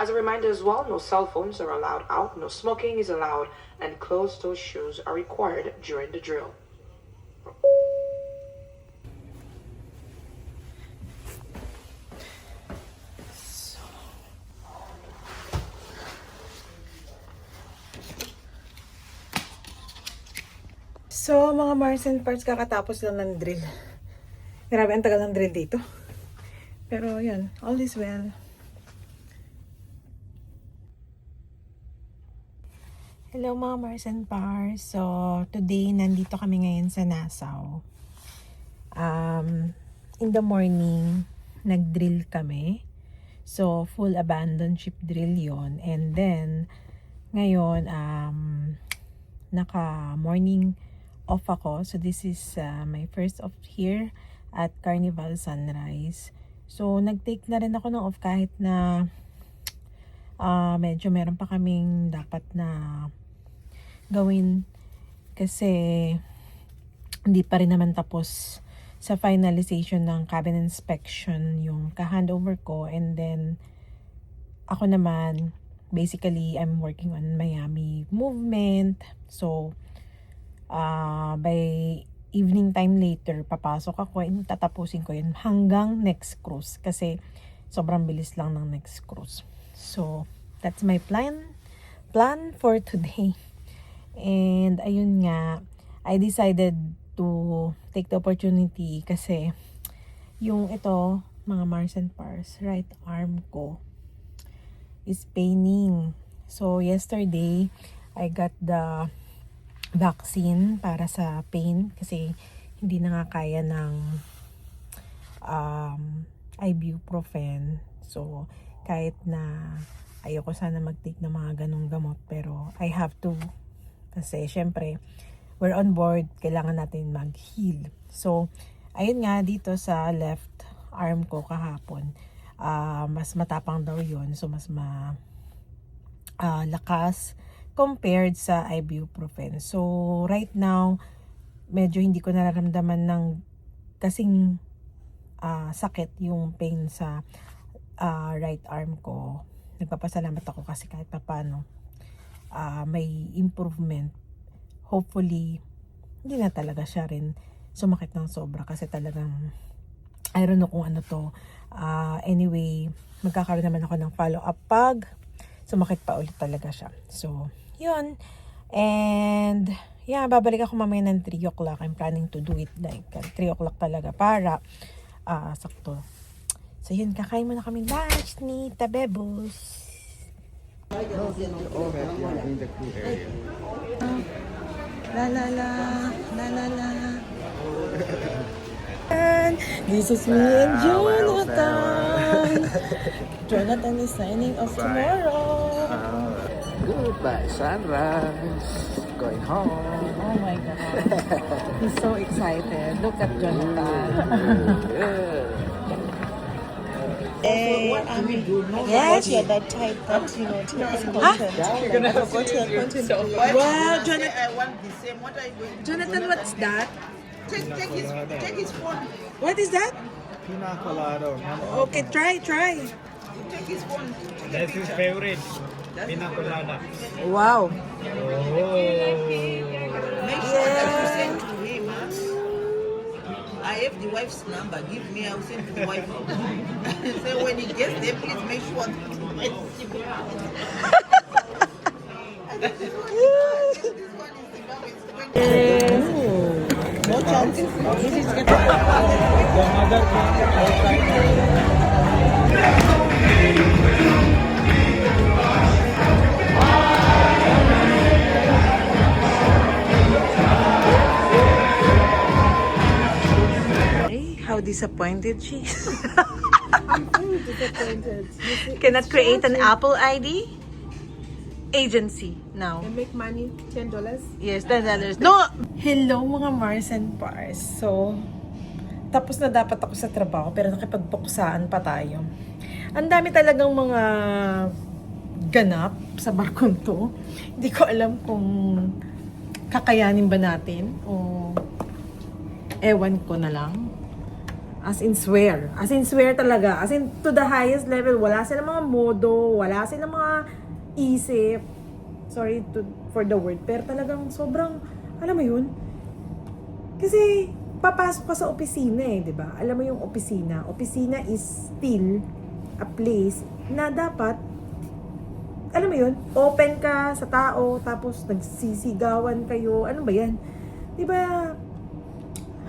As a reminder as well, no cell phones are allowed out, no smoking is allowed, and closed-toe shoes are required during the drill. So, mga Mars and Parts, kakatapos lang ng drill. Grabe, ang tagal ng drill dito. Pero, yan. All is well. Hello, mga Mars and Parts. So, today, nandito kami ngayon sa Nassau. In the morning, nag-drill kami. So, full abandon ship drill yon. And then, ngayon, naka-morning off ako. So this is my first off here at Carnival Sunrise. So nag-take na rin ako ng off kahit na medyo meron pa kaming dapat na gawin kasi hindi pa rin naman tapos sa finalization ng cabin inspection yung ka-handover ko, and then ako naman basically I'm working on Miami movement. So by evening time later, papasok ako and tatapusin ko yun hanggang next cruise kasi sobrang bilis lang ng next cruise. So, that's my plan for today. And ayun nga, I decided to take the opportunity kasi yung ito, mga Mars and Pars, right arm ko is paining. So, yesterday, I got the vaccine para sa pain kasi hindi na nga kaya ng ibuprofen. So, kahit na ayoko sana mag-take ng mga ganong gamot, pero I have to kasi syempre we're on board, kailangan natin mag-heal. So, ayun nga, dito sa left arm ko kahapon, mas matapang daw yun. So, mas lakas compared sa ibuprofen. So, right now, medyo hindi ko nararamdaman ng kasing sakit yung pain sa right arm ko. Nagpapasalamat ako kasi kahit papano may improvement. Hopefully, hindi na talaga siya rin sumakit ng sobra kasi talagang I don't know kung ano to. Anyway, magkakaroon naman ako ng follow-up pag sumakit pa ulit talaga siya. So, yun. And, yeah, babalik ako mamaya ng 3 o'clock. I'm planning to do it like 3 o'clock talaga para sakto. So, yun. Kakain muna kami lunch ni Tabebos. La la la. La la la. And this is me and Jonathan. Jonathan is signing off tomorrow. Goodbye, sunrise. Going home. Oh my God. He's so excited. Look at Jonathan. Yes. Yeah, that type that is content. You're gonna have to go to the content. Wow, Jonathan. I want the same. What are you going to do? Jonathan, what's that? Take his phone. What is that? Pina colada. Okay, try. Take his phone. That's his favorite. Pina colada. Wow. Make sure that you send to him. I have the wife's number. Give me. I'll send to the wife. So when he gets there, please make sure. No chance. This is How disappointed she is. Disappointed. Cannot create an Apple ID agency now. And make money, $10. Yes, $10. No! Hello mga Mars and Pars. So, tapos na dapat ako sa trabaho pero nakipagpuksaan pa tayo. Ang dami talagang mga ganap sa barkong to. Hindi ko alam kung kakayanin ba natin o ewan ko na lang. As in swear. As in swear talaga. As in to the highest level. Wala silang mga modo. Wala silang mga isip. Sorry for the word. Pero talagang sobrang, alam mo yun? Kasi, papasok ka sa opisina eh, di ba? Alam mo yung opisina. Opisina is still a place na dapat, alam mo yun, open ka sa tao, tapos nagsisigawan kayo. Ano ba yan? Di ba?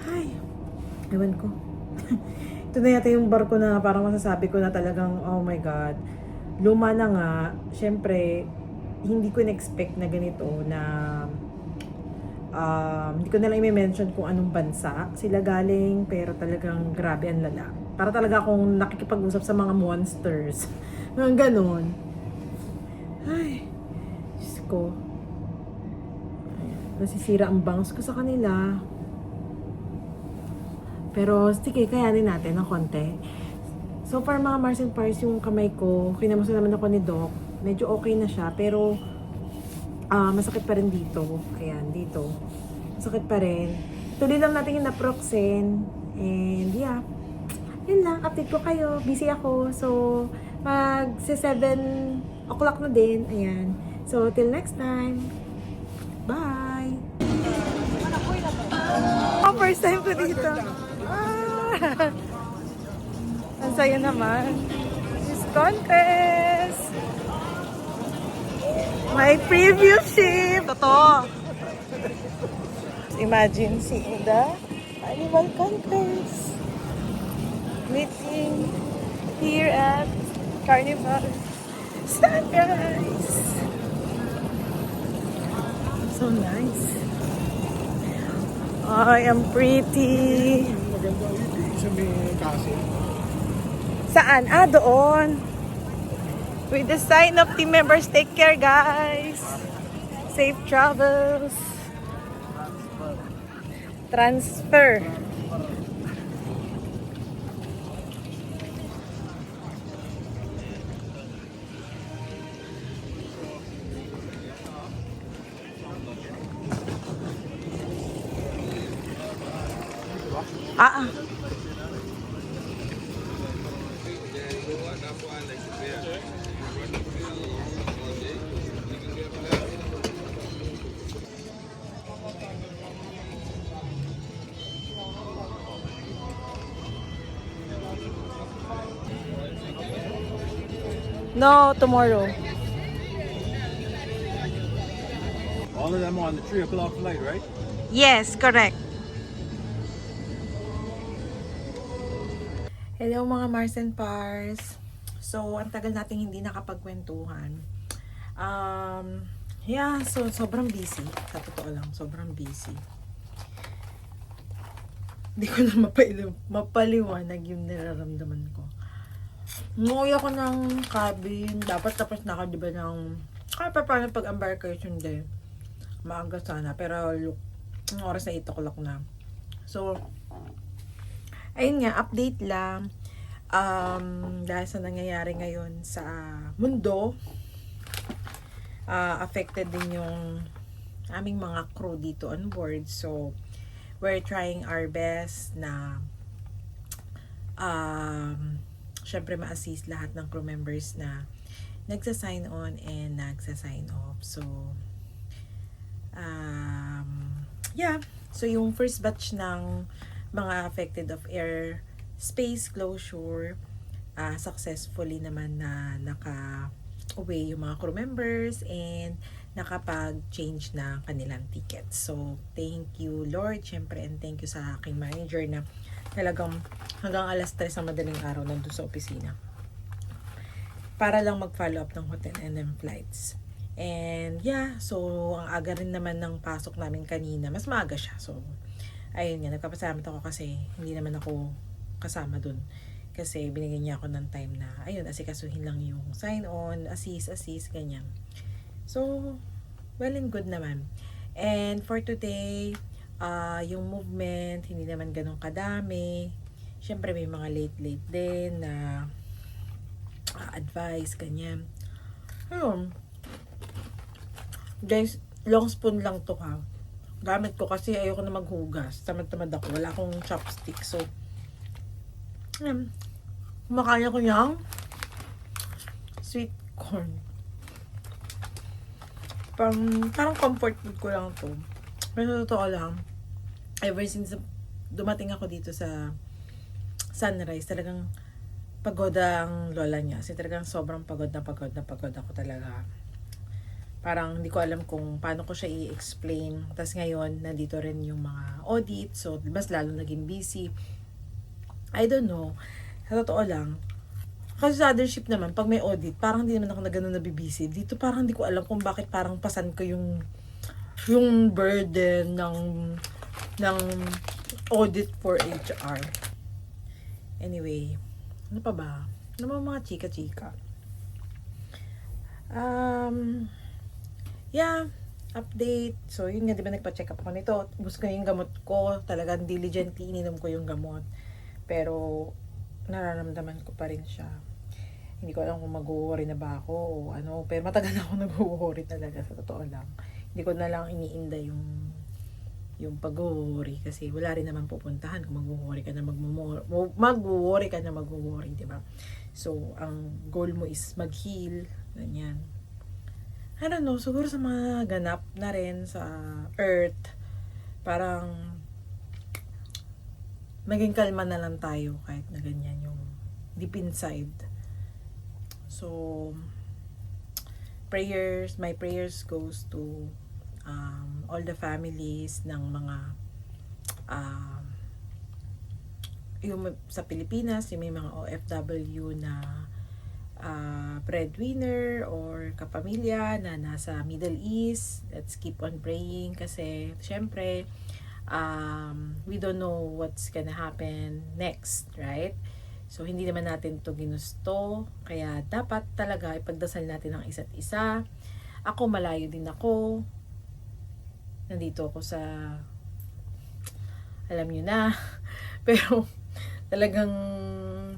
Ay, ewan ko. Ito na yata yung barko na parang masasabi ko na talagang, oh my God, luma na nga. Siyempre, hindi ko na-expect na ganito na hindi ko na lang i-mention kung anong bansa sila galing, pero talagang grabe ang lala. Para talaga akong nakikipag-usap sa mga monsters. Mga ganon. Ay, Diyos ko. Nasisira ang bangs ko sa kanila. Pero, sige, kayanin natin ng konti. So far, mga Mars and Pars, yung kamay ko, kinamusta naman ako ni Doc. Medyo okay na siya, pero masakit pa rin dito. Ayan, dito. Masakit pa rin. Tuloy lang natin yung naproxen. And, yeah. Yun lang, update ko kayo. Busy ako. So, mag 7 o'clock na din. Ayan. So, till next time. Bye! First time ko dito. Ang saya naman. Miss Contest! My preview ship! Totoo! Imagine seeing the Animal Contest meeting here at Carnival Sunrise. So nice. I am pretty. Maganda yung sa may kasi. Saan? Ah, doon. With the sign of team members, take care guys. Safe travels. Transfer. Ah. No, tomorrow. All of them on the 3 o'clock flight, right? Yes, correct. Hello mga Mars and Pars. So, ang tagal nating hindi nakapagkwentuhan. Yeah, so sobrang busy. Sa totoo lang, sobrang busy. Hindi ko na mapaliwanag yung nararamdaman ko. Umuwi ako ng cabin. Dapat tapos na ako, di ba, ng kaya pa paano pag embarkation day. Maaga sana. Pero look, ang oras na 8 o'clock na. So, ayun nga, update lang. Dahil sa nangyayari ngayon sa mundo, affected din yung aming mga crew dito on board. So, we're trying our best na syempre ma-assist lahat ng crew members na nagsa-sign on and nagsa-sign off. So, yeah. So, yung first batch ng mga affected of air space closure, successfully naman na naka-away yung mga crew members and nakapag-change na kanilang tickets. So, thank you Lord, syempre, and thank you sa aking manager na talagang hanggang alas 3 ng madaling araw nandun sa opisina para lang mag-follow up ng hotel and then flights. And yeah, so ang aga rin naman ng pasok namin kanina, mas maaga siya. So, ayun nga, nagpapasalamat ako kasi hindi naman ako kasama dun. Kasi binigyan niya ako ng time na, ayun, asikasuhin lang yung sign on, assist, ganyan. So, well and good naman. And for today, yung movement, hindi naman ganun kadami. Siyempre, may mga late din na advice, ganyan. Guys, long spoon lang to ha. Gamit ko kasi ayoko na maghugas. Tamad-tamad ako. Wala akong chopstick. So, Kumakain ako niyang sweet corn. Parang comfort food ko lang to. Pero totoo lang, ever since dumating ako dito sa Sunrise, talagang pagod ang lola niya. Kasi talagang sobrang pagod na pagod ako talaga. Parang hindi ko alam kung paano ko siya i-explain. Tapos ngayon, nandito rin yung mga audit. So, mas lalo naging busy. I don't know. Sa totoo lang, kasi sa other ship naman, pag may audit, parang hindi naman ako na gano'n nabibisi. Dito parang hindi ko alam kung bakit parang pasan ko yung burden ng audit for HR. Anyway, ano pa ba? Ano ba mga chika-chika? Yeah, update. So, yun nga, di ba nagpa-check up ako nito. Ubus ko yung gamot ko. Talagang diligently ininom ko yung gamot. Pero, nararamdaman ko pa rin siya. Hindi ko alam kung mag-worry na ba ako o ano. Pero matagal na ako nag-worry talaga, sa totoo lang. Hindi ko na lang iniinda yung pag-worry kasi wala rin naman pupuntahan kung mag-worry ka na mag-worry, di ba? So, ang goal mo is mag-heal, ganyan. I don't know, siguro sa mga ganap na rin sa earth, parang maging kalma na lang tayo kahit na ganyan yung deep inside. So, my prayers goes to all the families ng mga yung sa Pilipinas, yung may mga OFW na breadwinner or kapamilya na nasa Middle East. Let's keep on praying kasi syempre we don't know what's gonna happen next, right? So, hindi naman natin to ginusto. Kaya, dapat talaga ipagdasal natin ang isa't isa. Ako, malayo din ako. Nandito ako sa alam nyo na. Pero, talagang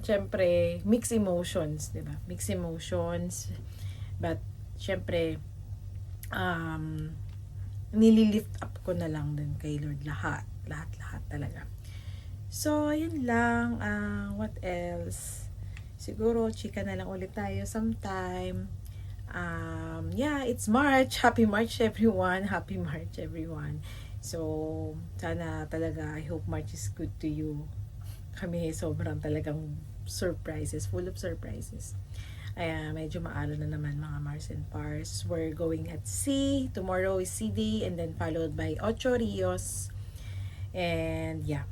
syempre, mixed emotions, di ba? Mixed emotions. But, syempre, nililift up ko na lang din kay Lord lahat talaga. So, ayun lang. What else? Siguro, chika na lang ulit tayo sometime. Yeah, it's March. Happy March, everyone. Happy March, everyone. So, sana talaga, I hope March is good to you. Kami sobrang talagang surprises, full of surprises. Medyo maalo na naman mga Mars and Pars. We're going at sea. Tomorrow is sea day and then followed by Ocho Rios. And yeah,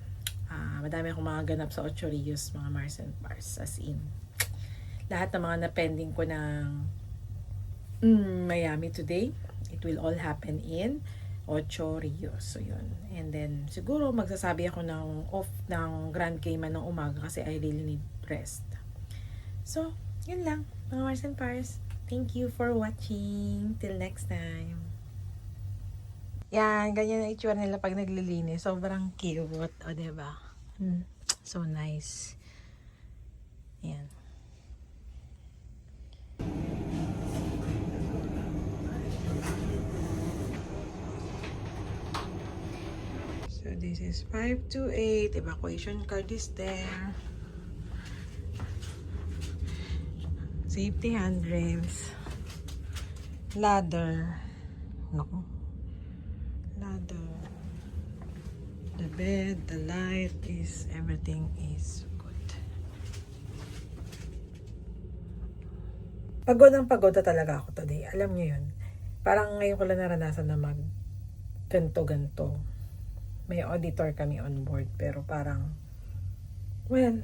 madami akong mga ganap sa Ocho Rios, mga Mars and Pars. As in, lahat ng mga na-pending ko ng Miami today, it will all happen in Ocho Rios. So, yun. And then, siguro magsasabi ako ng off ng Grand Cayman ng umaga kasi I really need rest. So, yun lang, mga Mars and Pars. Thank you for watching. Till next time. Yan, ganyan ang itsura nila pag naglilinis. Sobrang cute. O, diba? So nice. Yan. So this is 528. Evacuation card is there. Safety handrails. Ladder. Naku. Ladder. The bed, the light is, everything is good. Pagod na talaga ako today. Alam niyo yun. Parang ngayon ko lang naranasan na mag ganto-ganto. May auditor kami on board pero parang, well,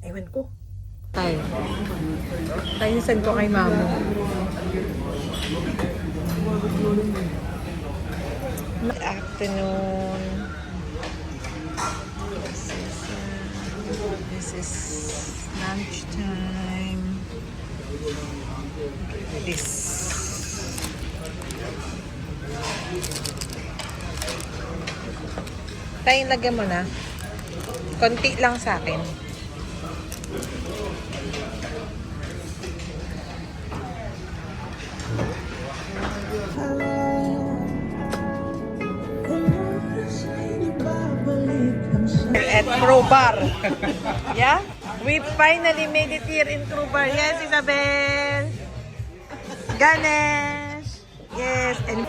ewan ko. Tayo send ko kay mama. Good afternoon. This is lunch time. This. Tayo, lagyan mo na. Konti lang sa akin. At Pro Bar. Yeah? We finally made it here in Krubar. Yes, Isabel. Ganesh. Yes. And